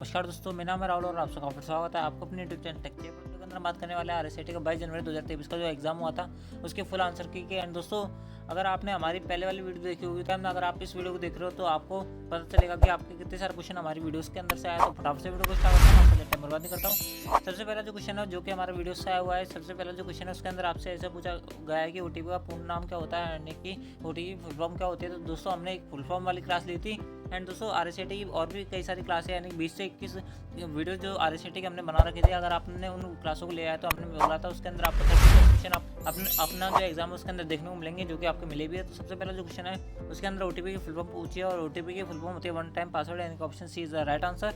नमस्कार दोस्तों, मेरा नाम है राहुल और आप सबका फिर स्वागत है आपको अपने यूट्यूब चैनल टेक के अंदर। बात करने वाले हैं आरएसआईटी का 22 जनवरी 2023 का जो एग्जाम हुआ था उसके फुल आंसर की के। एंड दोस्तों, अगर आपने हमारी पहले वाली वीडियो देखी होगी तो अगर आप इस वीडियो को देख रहे हो तो आपको पता चलेगा कि आपके कितने सारे क्वेश्चन हमारी वीडियोस के अंदर से आया। तो फटाफट से वीडियो को स्टार्ट करता हूँ, टाइम बर्बाद नहीं करता हूँ। सबसे पहला जो क्वेश्चन है जो कि हमारे वीडियो से आया हुआ है, सबसे पहला जो क्वेश्चन है उसके अंदर आपसे ऐसा पूछा गया है कि ओटीपी का पूर्ण नाम क्या होता है, यानी कि ओटीपी फुल फॉर्म क्या होती है। तो दोस्तों, हमने एक फुल फॉर्म वाली क्लास ली थी। एंड दोस्तों, आरएसआईटी की और भी कई सारी क्लासें यानी 20 से 21 वीडियो जो आरएसआईटी के हमने बना रखी थी। अगर आपने उन क्लासों को ले आया तो हमने बोला था उसके अंदर आपको 30 क्वेश्चन अपना जो एग्जाम है उसके अंदर देखने को मिलेंगे, जो कि आपको मिले भी है। तो सबसे पहला जो क्वेश्चन है उसके अंदर ओटीपी की फुल फॉर्म पूछी है और ओटीपी की फुल फॉर्म होती है वन टाइम पासवर्ड, यानी कि option C is the right answer.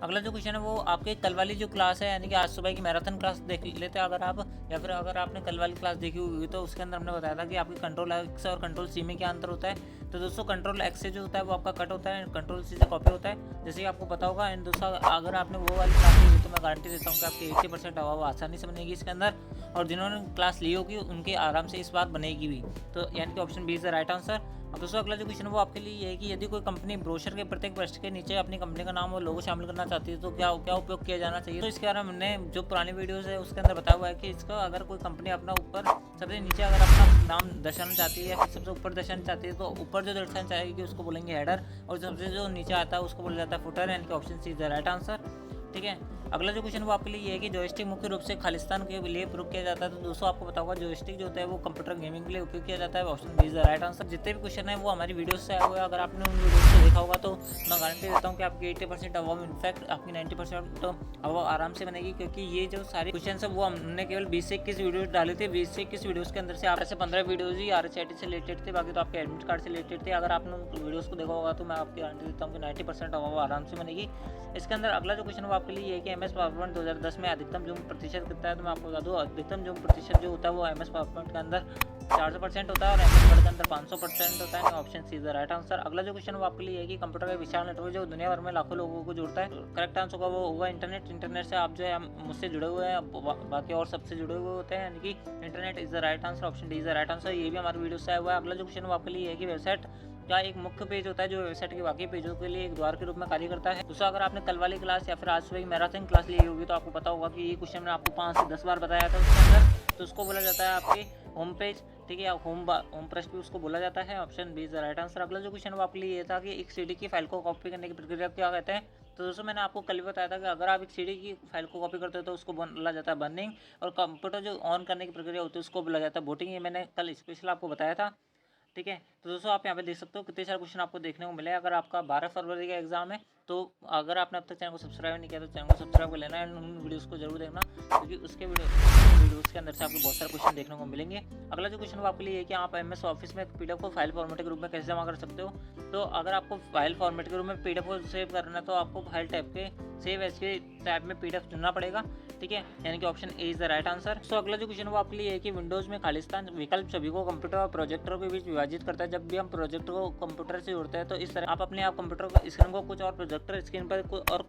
अगला जो क्वेश्चन है वो आपके कल वाली जो क्लास है यानी कि आज सुबह की मैराथन क्लास देख लेते हैं अगर आप, या फिर अगर आपने कल वाली क्लास देखी हुई तो उसके अंदर हमने बताया था कि आपकी कंट्रोल एक्स और कंट्रोल सी में क्या अंतर होता है। तो दोस्तों, कंट्रोल एक्स से जो होता है वो आपका कट होता है, कंट्रोल सी से कॉपी होता है, जैसे कि आपको पता होगा। एंड दोस्तों, अगर आपने वो वाली क्लास ली तो मैं गारंटी देता हूँ कि आपकी 80% हवा आसानी से बनेगी इसके अंदर, और जिन्होंने क्लास ली होगी उनके आराम से इस बात बनेगी भी। तो यानी कि option B is the right answer. और दोस्तों, अगला जो क्वेश्चन वो आपके लिए ये है कि यदि कोई कंपनी ब्रोशर के प्रत्येक पृष्ठ के नीचे अपनी कंपनी का नाम और लोगो शामिल करना चाहती है तो क्या क्या उपयोग किया जाना चाहिए। तो इसके बारे में हमने जो पुरानी वीडियोस है उसके अंदर बताया हुआ है कि इसका अगर कोई कंपनी अपना ऊपर सबसे नीचे अगर अपना नाम दर्शाना चाहती है या फिर सबसे ऊपर दर्शाना चाहती है तो ऊपर जो दर्शाना चाहेगी उसको बोलेंगे हेडर, और सबसे जो नीचे आता है उसको बोला जाता है फुटर, यानी कि option C is the right answer. ठीक है, अगला जो क्वेश्चन वो आपके लिए ये है कि जॉयस्टिक मुख्य रूप से खालिस्तान के लिए प्रयोग किया जाता है। तो दोस्तों, आपको पता होगा जॉयस्टिक जो होता है वो कंप्यूटर गेमिंग के लिए उपयोग किया जाता है, option B is the right answer. जितने भी क्वेश्चन है वो हमारी वीडियो से आए हुए हैं, अगर आपने उन वीडियोस को देखा होगा तो मैं गारंटी देता हूँ कि आपकी 80% हवा, इनफैक्ट आपकी 90% हवा आराम से बनेगी, क्योंकि ये जो सारे क्वेश्चन है वो हमने केवल 20 से 21 वीडियोस डाले थे। 20 से 21 वीडियोस के अंदर से आप ऐसे 15 वीडियोज ही आरएसआईटी से रिलेटेड थे, बाकी तो आपके एडमिट कार्ड से रिलेटेड थे। अगर आपने उन वीडियोस को देखा होगा तो मैं आपकी गारंटी देता हूँ कि 90% हवा आराम से बनेगी। इसके अंदर अगला जो क्वेश्चन वो आपके लिए है कि एमएस पावरपॉइंट 2010 में अधिकतम जूम प्रतिशत कितना है। तो मैं आपको बता दूँ, अधिकतम जूम प्रतिशत जो होता है वो एमएस पावरपॉइंट के अंदर 400% होता है और एमएस वर्ड के अंदर 500% होता है। Option C is the right answer. अगला जो क्वेश्चन वो आपके लिए है कि कंप्यूटर का विशाल नेटवर्क जो दुनिया भर में लाखों लोगों को जोड़ता है, करेक्ट आंसर होगा वो होगा इंटरनेट। इंटरनेट से आप जो है मुझसे जुड़े हुए हैं, बाकी और सबसे जुड़े हुए होते हैं, यानी कि internet is the right answer. Option D is the right answer. ये भी हमारे वीडियो से आया हुआ है। अगला जो क्वेश्चन वो आपके लिए है कि वेबसाइट का एक मुख्य पेज होता है जो वेबसाइट के बाकी पेजों के लिए एक द्वार के रूप में कार्य करता है। दूसरा, अगर आपने कल वाली क्लास या फिर आज सुबह की मैराथन क्लास ली होगी तो आपको पता होगा कि ये क्वेश्चन मैंने आपको 5 से 10 बार बताया था उसके अंदर। तो उसको बोला जाता है आपके होम पेज, ठीक है, होम पृष्ठ भी उसको बोला जाता है। Option B is the right answer. अगला जो क्वेश्चन वो आपके लिए ये था कि एक सीडी की फाइल को कॉपी करने की प्रक्रिया क्या कहते हैं। तो दोस्तों, मैंने आपको कल भी बताया था कि अगर आप एक सीडी की फाइल को कॉपी करते हो तो उसको बोला जाता है बर्निंग, और कंप्यूटर जो ऑन करने की प्रक्रिया होती है उसको बोला जाता है बूटिंग। ये मैंने कल स्पेशल आपको बताया था। ठीक है, तो दोस्तों, आप यहाँ पे देख सकते हो कितने सारे क्वेश्चन आपको देखने को मिले। अगर आपका 12 फरवरी का एग्जाम है तो अगर आपने अब तक चैनल को सब्सक्राइब नहीं किया तो चैनल को सब्सक्राइब कर लेना है, उन वीडियोस को जरूर देखना, क्योंकि उसके वीडियोस के अंदर से आपको बहुत सारे क्वेश्चन देखने को मिलेंगे। अगला जो क्वेश्चन वो आपके लिए है कि आप एमएस ऑफिस में पीडीएफ को फाइल फॉर्मेट के रूप में कैसे जमा कर सकते हो। तो अगर आपको फाइल फॉर्मेट के रूप में पीडीएफ को सेव करना है तो आपको फाइल टैब के सेव एज के टैब में पीडीएफ चुनना पड़ेगा। ठीक है, यानी कि option A is the right answer. So अगला जो क्वेश्चन वो आपके लिए है कि विंडोज में खालिस्तान विकल्प सभी को कंप्यूटर और प्रोजेक्टर के बीच विभाजित करता है। जब भी हम प्रोजेक्टर को कंप्यूटर से जोड़ते हैं तो इस तरह आप अपने आप कंप्यूटर स्क्रीन को कुछ और प्रोजेक्टर स्क्रीन पर कुछ और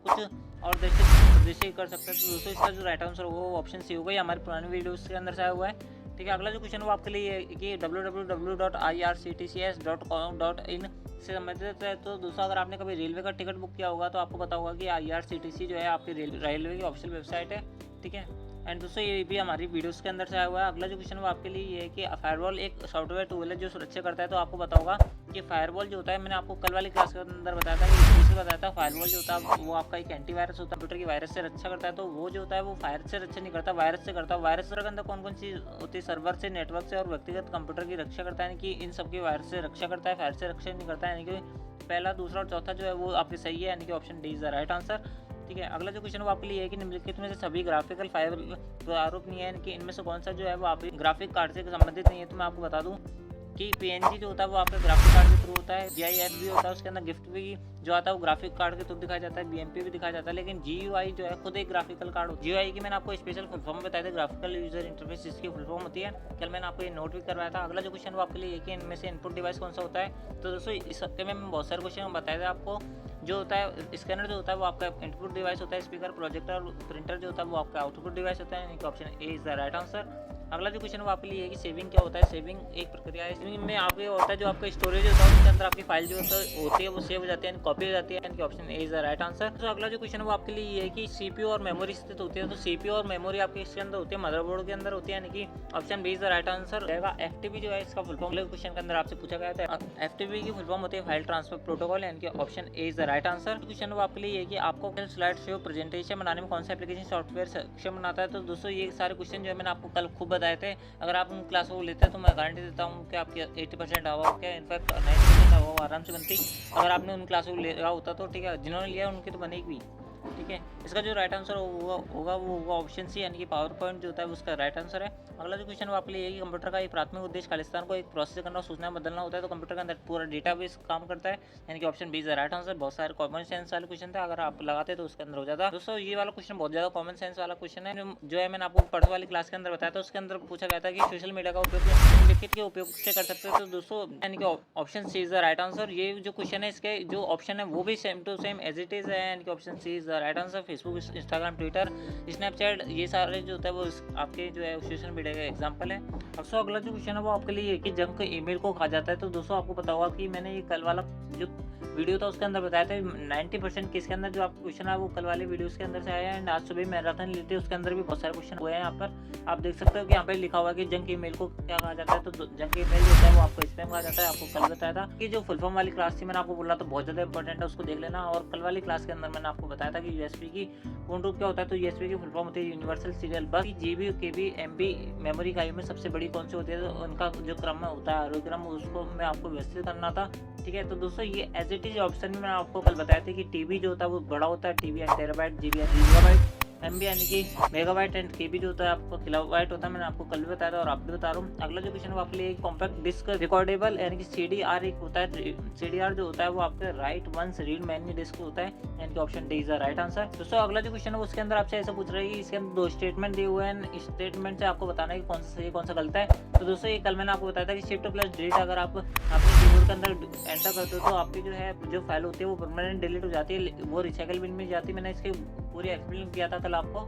दृश्य कर सकते हैं। तो दोस्तों, इसका जो राइट आंसर होगा वो ऑप्शन सी होगा। ये हमारे पुरानी वीडियोस के अंदर से आया हुआ है। ठीक है, अगला जो क्वेश्चन वो आपके लिए है कि www.irctcs.com.in से संबंधित है। तो दोस्तों, अगर आपने कभी रेलवे का टिकट बुक किया होगा तो आपको पता होगा कि IRCTC जो है आपकी रेलवे की ऑफिशियल वेबसाइट है। ठीक है, एंड दोस्तों, ये भी हमारी वीडियोस के अंदर से आया हुआ है। अगला जो क्वेश्चन वो आपके लिए ये है कि फायरवॉल एक सॉफ्टवेयर टूल है जो सुरक्षा करता है। तो आपको पता होगा कि फायरवॉल जो होता है, मैंने आपको कल वाली क्लास के अंदर बताया था कि इससे बताया था फायरवॉल जो होता है वो आपका एक एंटीवायरस होता है, कंप्यूटर की वायरस से रक्षा करता है। तो वो जो होता है वो फायर से रक्षा नहीं करता, वायरस से करता है। वायरस के अंदर कौन कौन सी होती है, सर्वर से, नेटवर्क से और व्यक्तिगत कंप्यूटर की रक्षा करता है, यानी कि इन सबकी वायरस से रक्षा करता है, फायर से रक्षा नहीं करता है। यानी कि पहला, दूसरा और चौथा जो है वो आपके सही है, यानी कि option D is the right answer. ठीक है, अगला जो क्वेश्चन वो आपके लिए है कि निम्नलिखित में से सभी ग्राफिकल फाइल आरोप नहीं है, यानी कि इनमें से कौन सा जो है वो आप ग्राफिक कार्ड से संबंधित नहीं है। तो मैं आपको बता दूं कि PNG जो होता है वो आपका ग्राफिक कार्ड के थ्रू होता है, GIF भी होता है, उसके अंदर गिफ्ट भी जो आता है वो ग्राफिक कार्ड के थ्रू दिखाया जाता है, BMP भी दिखाया जाता है, लेकिन GUI जो है खुद एक ग्राफिकल कार्ड होता है। GUI की मैंने आपको स्पेशल फुल फॉर्म बताया था, ग्राफिकल यूजर इंटरफेस इसकी फुल फॉर्म होती है। कल मैंने आपको ये नोट भी करवाया था। अगला जो क्वेश्चन वो आपके लिए है कि इनमें से इनपुट डिवाइस कौन सा होता है। तो दोस्तों, इस हफ्ते में मैं बहुत सारे क्वेश्चन बताया था आपको। जो होता है स्कैनर जो होता है वो आपका इनपुट डिवाइस होता है, स्पीकर, प्रोजेक्टर और प्रिंटर जो होता है वो आपका आउटपुट डिवाइस होता है, यानी कि option A is the right answer. अगला जो क्वेश्चन वो आपके लिए है कि सेविंग क्या होता है। सेविंग एक प्रक्रिया है। सेविंग में आपके होता है जो आपका स्टोरेज होता है उसके अंदर आपकी फाइल जो होती है वो सेव हो जाती है, कॉपी हो जाती है। यानी कि option A is the right answer. तो अगला जो क्वेश्चन है वो आपके लिए ये है कि सीपीयू और मेमोरी स्थित होती है। तो सीपीयू और मेमोरी आपके इसके अंदर होती है, मदरबोर्ड के अंदर होती है, यानी कि option B is the right answer रहेगा। एफटीपी जो है इसका फुल फॉर्म अगले क्वेश्चन के अंदर आपसे पूछा गया था। एफटीपी की फुल फॉर्म होती है फाइल ट्रांसफर प्रोटोकॉल, यानी कि option A is the right answer. Question वो आपके लिए ये है कि आपको स्लाइड शो प्रेजेंटेशन बनाने में कौन सा एप्लीकेशन सॉफ्टवेयर सक्षम बनाता है। तो दोस्तों ये सारे क्वेश्चन जो है मैंने आपको कल खूब बताए थे। अगर आप क्लास वो लेते हैं तो मैं गारंटी देता हूँ कि आपकी 80% आवा क्या इनफैक्ट 90% आवा आराम से बनती अगर आपने उन क्लास को लिया होता तो। ठीक है, जिन्होंने लिया उनकी तो बनेगी भी। ठीक है, इसका जो राइट आंसर होगा वो होगा ऑप्शन सी, यानी कि पावर पॉइंट जो होता है उसका राइट आंसर है। अगला जो क्वेश्चन वो आपके लिए है कि कंप्यूटर का एक प्राथमिक उद्देश्य खालिस्तान को एक प्रोसेस करना और सूचना बदलना होता है। तो कंप्यूटर के अंदर पूरा डेटाबेस काम करता है, यानी कि option B is the right answer. बहुत सारे कॉमन सेंस वाले क्वेश्चन थे, अगर आप लगाते तो उसके अंदर हो जाता। दोस्तों ये वाला क्वेश्चन बहुत ज्यादा कॉमन सेंस वाला क्वेश्चन है जो है मैंने आपको पढ़ने वाली क्लास के अंदर बताया था। उसके अंदर पूछा गया था कि सोशल मीडिया का उपयोग निम्नलिखित के उपयोग से कर सकते हैं। तो दोस्तों यानी कि option C is the right answer. ये जो क्वेश्चन है इसके जो ऑप्शन है वो भी same to same as it is है, यानी कि option C is the right answer. Facebook, Instagram, Twitter, Snapchat, ये सारे जो होता है वो आपके जो है सोशल मीडिया का एग्जांपल है। दोस्तों अगला जो क्वेश्चन है वो आपके लिए है कि जंक ईमेल को कहा जाता है। तो दोस्तों आपको पता होगा कि मैंने ये कल वाला जो वीडियो था उसके अंदर बताया था 90% के इसके अंदर जो आपका क्वेश्चन है वो कल वाले वीडियोस के अंदर से आया है। एंड आज सुबह मैराथन ली थी उसके अंदर भी बहुत सारे क्वेश्चन हुए हैं। यहाँ पर आप देख सकते हो कि यहाँ पे लिखा हुआ है कि जंक ईमेल को क्या कहा जाता है। तो जंक ईमेल जो होता है वो आपको स्पैम कहा जाता है। आपको कल बताया था कि जो फुल फॉर्म वाली क्लास थी मैंने आपको बोला तो बहुत ज़्यादा इंपॉर्टेंट है, उसको देख लेना। और कल वाली क्लास के अंदर मैंने आपको बताया था कि यूएसबी की पूर्ण रूप क्या होता है। तो यूएसबी की फुल फॉर्म होती है यूनिवर्सल सीरियल बस। जीबी, केबी, एमबी मेमोरी इकाई में सबसे बड़ी कौन सी होती है। तो उनका जो क्रम होता है आरोग्य क्रम उसको मैं आपको व्यवस्थित करना था। ठीक है, तो दोस्तों ये एज इट इज ऑप्शन में मैंने आपको कल बताया था कि टीबी जो होता है वो बड़ा होता है। टीबी यानी टेराबाइट, जीबी यानी गीगाबाइट, एमबी यानी कि मेगाबाइट एंड केबी जो होता है आपको किलोबाइट होता है। मैंने आपको कल भी बताया था और आप भी बता रहा हूँ। अगला जो क्वेश्चन है आपके लिए कॉम्पैक्ट डिस्क रिकॉर्डेबल यानी कि सीडीआर एक होता है। सीडीआर जो होता है वो आपके write once read many disk होता है, यानी कि option D is the right answer. दोस्तों अगला जो क्वेश्चन है उसके अंदर आपसे ऐसा पूछ रहा है कि इसके अंदर 2 स्टेटमेंट दिए हुए हैं। स्टेटमेंट से आपको बताना है कि कौन सा सही कौन सा गलत है। तो दोस्तों ये कल मैंने आपको बताया था कि शिफ्ट प्लस डिलीट अगर आप अपने कीबोर्ड के अंदर एंटर करते हो तो आपकी जो है जो फाइल होती है वो परमानेंट डिलीट हो जाती है, वो रिसाइकल बिन में जाती है। मैंने इसकी पूरी एक्सप्लेन किया था कल आपको।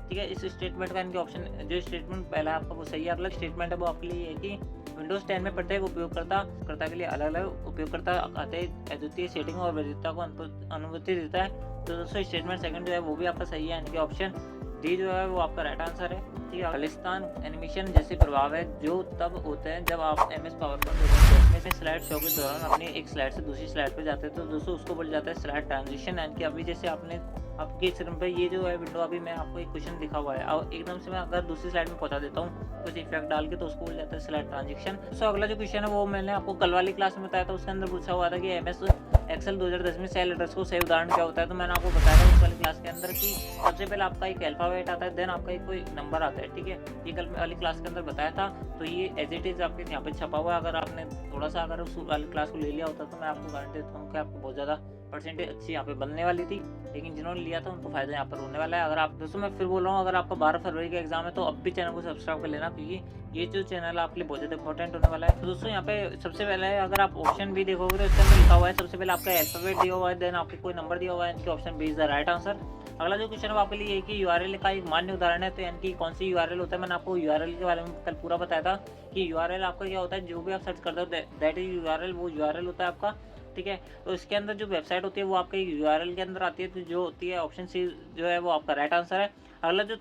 ठीक है, इस स्टेटमेंट का इनके ऑप्शन जो स्टेटमेंट पहला आपका वो सही है। अगला स्टेटमेंट है वो आपके लिए है कि विंडोज 10 में प्रत्येक उपयोगकर्ता के लिए अलग अलग उपयोगकर्ता अद्वितीय सेटिंग और वैधता को अनुमति देता है। तो दोस्तों स्टेटमेंट सेकंड जो है वो भी आपका सही है, यानी कि ऑप्शन डी जो है वो आपका राइट आंसर है। ठीक है, खालिस्तान एनिमेशन जैसे प्रभाव है जो तब होते हैं जब आप एमएस पावर पॉइंट में से स्लाइड शो के दौरान अपनी एक स्लाइड से दूसरी स्लाइड पर जाते हैं। तो दोस्तों उसको बोल जाता है स्लाइड ट्रांजिशन, यानी कि अभी जैसे आपने आपके स्क्रीन पे ये जो है विंडो अभी मैं आपको एक क्वेश्चन दिखा हुआ है और एकदम से मैं अगर दूसरी स्लाइड में पहुंचा देता हूँ कुछ इफेक्ट डाल के तो उसको बोल जाता है स्लाइड ट्रांजिशन। तो अगला जो क्वेश्चन है वो मैंने आपको कल वाली क्लास में बताया था। उसके अंदर पूछा हुआ था कि एमएस एक्सेल 2010 में सेल एड्रेस को सही उदाहरण क्या होता है। तो मैंने आपको बताया था उस वाली क्लास के अंदर कि सबसे पहले आपका एक अल्फाबेट आता है, देन आपका एक कोई नंबर आता है। ठीक है, ये कल वाली क्लास के अंदर बताया था। तो ये एज इट इज आपके यहाँ पे छपा हुआ है। अगर आपने थोड़ा सा अगर उस वाली क्लास को ले लिया होता तो मैं आपको गारंटी देता हूँ कि आपको बहुत ज़्यादा परसेंटेज अच्छी यहाँ पे बनने वाली थी, लेकिन जिन्होंने लिया था उनको फायदा यहाँ पर होने वाला है। अगर आप दोस्तों मैं फिर बोल रहा हूँ अगर आपका 12 फरवरी का एग्जाम है तो अब भी चैनल को सब्सक्राइब कर लेना, क्योंकि ये जो चैनल है आपके लिए बहुत ज़्यादा इंपॉर्टेंट होने वाला है। तो दोस्तों यहाँ पे सबसे पहले अगर आप ऑप्शन बी देखोगे तो इसके अंदर लिखा हुआ है सबसे पहले आपका अल्फाबेट दिया हुआ है, देन आपके कोई नंबर दिया हुआ है, इनकी option B is the right answer. अगला जो क्वेश्चन है आपके लिए है कि यूआरएल का एक मान्य उदाहरण है। तो यानी कि कौन सी यूआरएल होता है, मैंने आपको यूआरएल के बारे में कल पूरा बताया था कि यूआरएल आपका क्या होता है। जो भी आप सर्च करते हो दैट इज यूआरएल, वो यूआरएल होता है आपका। ठीक है, तो इसके अंदर जो वेबसाइट होती है वो आपके यूआरएल के अंदर आती है। तो जो होती है ऑप्शन सी जो है वो आपका राइट आंसर है। अगला जो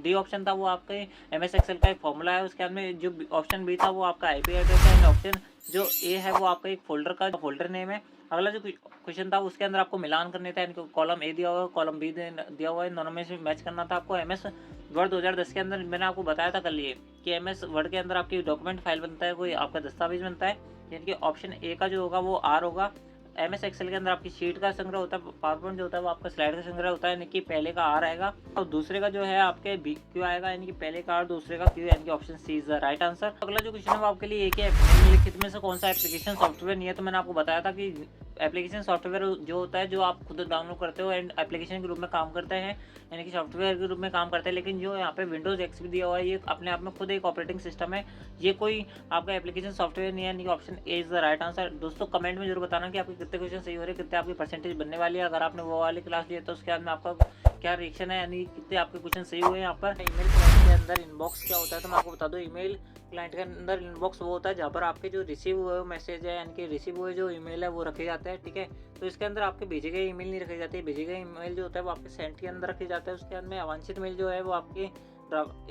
डी ऑप्शन था वो आपके एमएस एक्सेल का एक फॉर्मूला है। उसके अंदर जो ऑप्शन बी था वो आपका आईपी एड्रेस है। ऑप्शन जो ए है वो आपका एक फोल्डर का फोल्डर नेम है। अगला जो क्वेश्चन था उसके अंदर आपको मिलान करने था, इनको कॉलम ए दिया हुआ है, कॉलम बी दिया हुआ है, दोनों में से मैच करना था आपको। एमएस वर्ड 2010 के अंदर मैंने आपको बताया था कल ये कि एमएस वर्ड के अंदर आपकी डॉक्यूमेंट फाइल बनता है, कोई आपका दस्तावेज बनता है, यानी कि ऑप्शन ए का जो होगा वो आर होगा। एमएस एक्सेल के अंदर आपकी शीट का संग्रह होता है, पावर पॉइंट जो होता है वो आपका स्लाइड का संग्रह होता है, यानी कि पहले का आर आएगा और दूसरे का जो है आपके बी क्यू आएगा, यानी कि पहले का आर दूसरे का क्यू, यानी कि option C is the right answer. अगला जो क्वेश्चन है वो आपके लिए एक है निम्नलिखित में से कौन सा एप्लीकेशन सॉफ्टवेयर नहीं है। तो मैंने आपको बताया था कि एप्लीकेशन सॉफ्टवेयर जो होता है जो आप खुद डाउनलोड करते हो एंड एप्लीकेशन के रूप में काम करते हैं, यानी कि सॉफ्टवेयर के रूप में काम करते हैं। लेकिन जो यहाँ पे विंडोज एक्सपी दिया हुआ है ये अपने आप में खुद एक ऑपरेटिंग सिस्टम है, ये कोई आपका एप्लीकेशन सॉफ्टवेयर नहीं है, यानी कि option A is the right answer. दोस्तों कमेंट में जरूर बताना कि आपके कितने क्वेश्चन सही हो रहे हैं, कितने आपकी परसेंटेज बनने वाली है। अगर आपने वो वाली क्लास ली है तो उसके बाद में आपका क्या रिएक्शन है, यानी कितने आपके क्वेश्चन सही हुए हैं यहाँ पर। ईमेल के अंदर इनबॉक्स क्या होता है, तो मैं आपको बता दूँ ईमेल क्लाइंट के अंदर इनबॉक्स वो होता है जहाँ पर आपके जो रिसीव हुए मैसेज है यानी कि रिसीव हुए जो ईमेल है वो रखे जाते हैं, ठीक है। तो इसके अंदर आपके भेजे गए ईमेल नहीं रखे जाते, भेजे गए ईमेल जो होता है वो आपके सेंड के अंदर रखे जाते हैं। उसके अंदर अवांछित मेल जो है वो आपके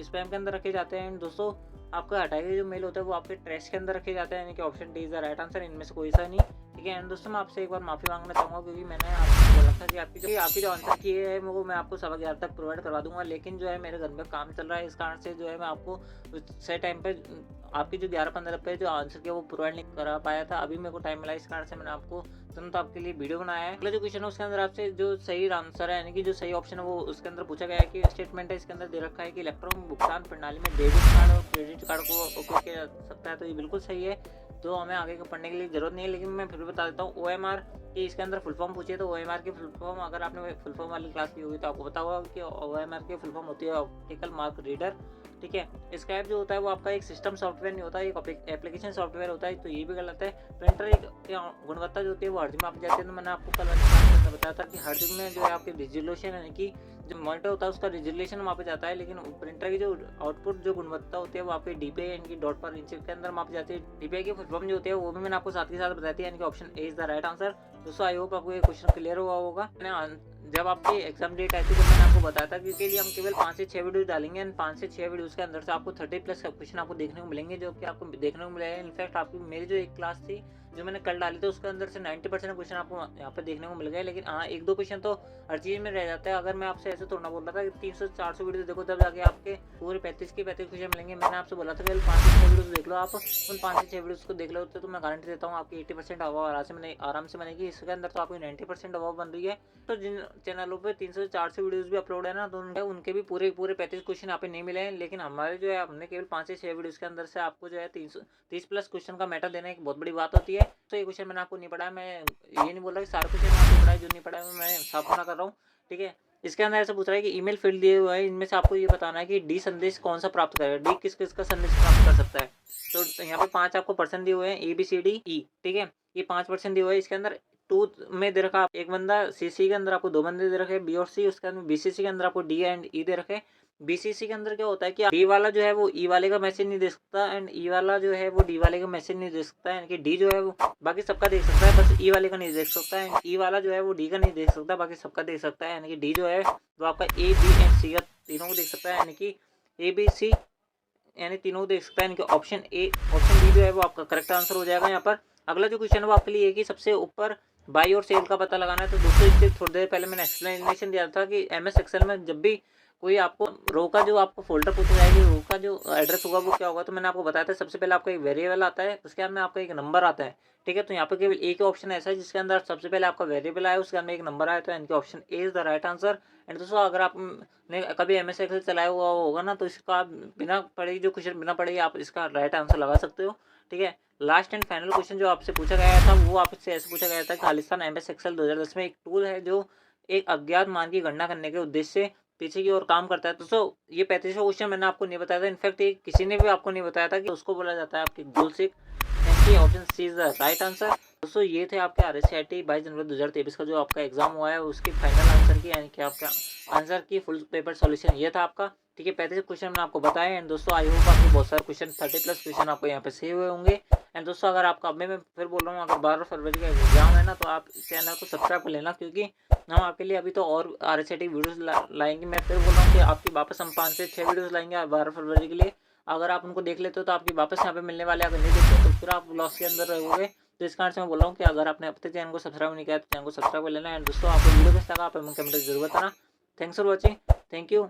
स्पैम के अंदर रखे जाते हैं। एंड दोस्तों आपका हटाए गए जो मेल होता है वो आपके ट्रैश के अंदर रखे जाते हैं, यानी कि option D is the right answer, इनमें से कोई सा नहीं, ठीक है। एंड दोस्तों मैं आपसे एक बार माफ़ी मांगना चाहूँगा क्योंकि मैंने आपको बोला था कि आपकी जो आंसर की है वो मैं आपको 11:15 तक प्रोवाइड करवा दूंगा, लेकिन जो है मेरे घर में काम चल रहा है, इस कारण से जो है मैं आपको सही टाइम पे आपकी जो 11:15 पे जो आंसर किया वो प्रोवाइड नहीं करा पाया था। अभी मेरे को टाइम मिला, इस कारण से मैंने आपको तुरंत आपके लिए वीडियो बनाया है। अगला जो क्वेश्चन है उसके अंदर आपसे जो सही आंसर है यानी कि जो सही ऑप्शन है वो उसके अंदर पूछा गया है कि स्टेटमेंट है इसके अंदर दे रखा है कि इलेक्ट्रॉनिक भुगतान प्रणाली में डेबिट कार्ड और क्रेडिट कार्ड को उपयोग किया जा सकता है, तो ये बिल्कुल सही है। तो हमें आगे का पढ़ने के लिए जरूरत नहीं है, लेकिन मैं फिर भी बता देता हूँ OMR कि इसके अंदर फुल फॉर्म पूछिए तो OMR की फुल फॉर्म अगर आपने फुल फॉर्म वाली क्लास की होगी तो आपको पता होगा कि OMR की फुल फॉर्म होती है ऑप्टिकल मार्क रीडर, ठीक है। स्कैप जो होता है वो आपका एक सिस्टम सॉफ्टवेयर नहीं होता, एक एप्लीकेशन सॉफ्टवेयर होता है, तो ये भी गलत है। प्रिंटर एक गुणवत्ता जो होती है वो हर दिन में आप जाती है, तो मैंने आपको कल बताया था कि हर दिन में जो है आपकी रेजोल्यूशन यानी कि जो मॉनिटर होता है उसका रेजोल्यूशन मापा जाता है, लेकिन प्रिंटर की जो आउटपुट जो गुणवत्ता होती है वो आपके DPI यानी कि डॉट पर इंच के अंदर मापी जाती है। DPI की फुल फॉर्म जो होती है वो भी मैंने आपको साथ के साथ बताई थी, यानी कि option A is the right answer. दोस्तों आई होप आपको ये क्वेश्चन क्लियर हुआ होगा। जब आपकी एग्जाम डेट आई थी तो मैंने आपको बताया था कि इसके लिए हम केवल 5 से 6 वीडियो डालेंगे एंड 5 से 6 वीडियोस के अंदर से आपको 30+ क्वेश्चन आपको देखने को मिलेंगे, जो कि आपको देखने को मिलेगा। इनफैक्ट आपकी मेरी जो एक क्लास थी जो मैंने कल डाली थी उसके अंदर से 90% क्वेश्चन आपको यहाँ पे देखने को मिल गए, लेकिन हाँ 1-2 क्वेश्चन तो हर चीज़ में रह जाता है। अगर मैं आपसे ऐसे थोड़ा बोल रहा था कि 300-400 वीडियो देखो तब जाके आपके पूरे 35 के 35 क्वेश्चन मिलेंगे, मैंने आपसे बोला था केवल 5 से 6 वीडियोस देख लो, आप उन 5 से 6 वीडियोस को देख लो तो मैं गारंटी देता हूँ आपकी 80% आराम से बनेगी। इसके अंदर तो आपकी 90% हवा बन रही है। तो जिन चैनलों पे 300-400 वीडियोस भी अपलोड है ना, तो उनके भी पूरे 35 क्वेश्चन यहाँ पे नहीं मिले हैं, लेकिन हमारे जो है हमने केवल 5 से 6 वीडियोस के अंदर से आपको जो है 30+ क्वेश्चन का मैटर देना एक बहुत बड़ी बात होती है। तो ये क्वेश्चन मैंने आपको नहीं पढ़ा, मैं ये नहीं बोल रहा कि सारे क्वेश्चन आपको पढ़ा है, जो नहीं पढ़ा है मैं साफ मना कर रहा हूँ, ठीक है। इसके अंदर ऐसा पूछ रहा है कि ईमेल फील्ड दिए हुए हैं, इनमें से आपको ये बताना है कि डी संदेश कौन सा प्राप्त करेगा, डी किस किस का संदेश प्राप्त कर सकता है। तो यहाँ पे 5 आपको पर्सन दिए हुए हैं ABCDE, ठीक है। ये 5% दिए हुए हैं। इसके अंदर 2 में दे रखा एक बंदा, CC के अंदर आपको 2 बंदे दे रखे B और C, उसके अंदर BCC के अंदर आपको D एंड E दे रखे। BCC के अंदर क्या होता है कि D वाला जो है वो E वाले का मैसेज नहीं दे सकता एंड E वाला जो है वो D वाले का मैसेज नहीं दे सकता, यानी कि D जो है वो बाकी सबका देख सकता है, बस E वाले का नहीं देख सकता है। E वाला जो है वो D का नहीं देख सकता, बाकी सबका देख सकता है, यानी कि D जो है वो आपका A B एंड C का तीनों को देख सकता है, यानी कि ABC यानी तीनों को देख सकता है, यानी कि ऑप्शन डी जो है वो आपका करेक्ट आंसर हो जाएगा यहाँ पर। अगला जो क्वेश्चन है वो आपके लिए है कि सबसे ऊपर बाई और सेल का पता लगाना है। तो दोस्तों इससे थोड़ी देर पहले मैंने एक्सप्लेनेशन दिया था कि MS एक्सेल में जब भी कोई आपको रो का जो आपको फोल्डर पूछा जाएगी, रो का जो एड्रेस होगा वो क्या होगा, तो मैंने आपको बताया था सबसे पहले आपका एक वेरिएबल आता है, उसके बाद में आपका एक नंबर आता है, ठीक है। तो यहाँ पर केवल एक ही ऑप्शन ऐसा है जिसके अंदर सबसे पहले आपका वेरिएबल आया उसके अंदर एक नंबर आया, तो इनके option A is the right answer. And दोस्तों अगर आपने कभी MS एक्सेल चलाया हुआ होगा ना, तो इसका आप बिना पढ़े जो क्वेश्चन बिना पढ़े आप इसका राइट आंसर लगा सकते हो, ठीक है। लास्ट एंड फाइनल क्वेश्चन जो आपसे पूछा गया था वो आपसे ऐसे पूछा गया था कि खालिस्तान MS एक्सेल 2010 में एक टूल है जो एक अज्ञात मान की गणना करने के उद्देश्य से पीछे की ओर काम करता है। दोस्तों ये 35वां क्वेश्चन मैंने आपको नहीं बताया था, इनफैक्ट ये किसी ने भी आपको नहीं बताया था कि उसको बोला जाता है आपकी goal seek, option C is the right answer. दोस्तों ये थे आपके RSCIT 22 जनवरी 2023 का जो आपका एग्जाम हुआ है उसकी फाइनल आंसर की, यानी कि आपका आंसर की फुल पेपर सॉल्यूशन ये था आपका, ठीक है। 35 क्वेश्चन मैंने आपको बताया। एंड दोस्तों आई होप आपको बहुत सारे क्वेश्चन 30+ क्वेश्चन आपको यहाँ पे सही हुए होंगे। एंड दोस्तों अगर आपका अब मैं फिर बोल रहा हूँ अगर 12 फरवरी का एग्जाम है ना, तो आप चैनल को सब्सक्राइब कर लेना, क्योंकि हम आपके लिए अभी तो और RSCIT वीडियोस लाएंगे। मैं फिर बोल रहा हूँ कि आपकी वापस हम 5 से 6 वीडियोस लाएंगे 12 फरवरी के लिए। अगर आप उनको देख लेते हो तो आपकी वापस यहाँ पे मिलने वाले, अगर नहीं देखते तो फिर आप लॉस के अंदर रहोगे। तो इस कारण से मैं बोल रहा हूँ कि अगर आपने अब तक चैनल को सब्सक्राइब नहीं किया तो चैनल को सब्सक्राइब कर लेना। एंड दोस्तों आपको वीडियो कैसा लगा आप कमेंट जरूर बताना। Thanks for watching, thank you.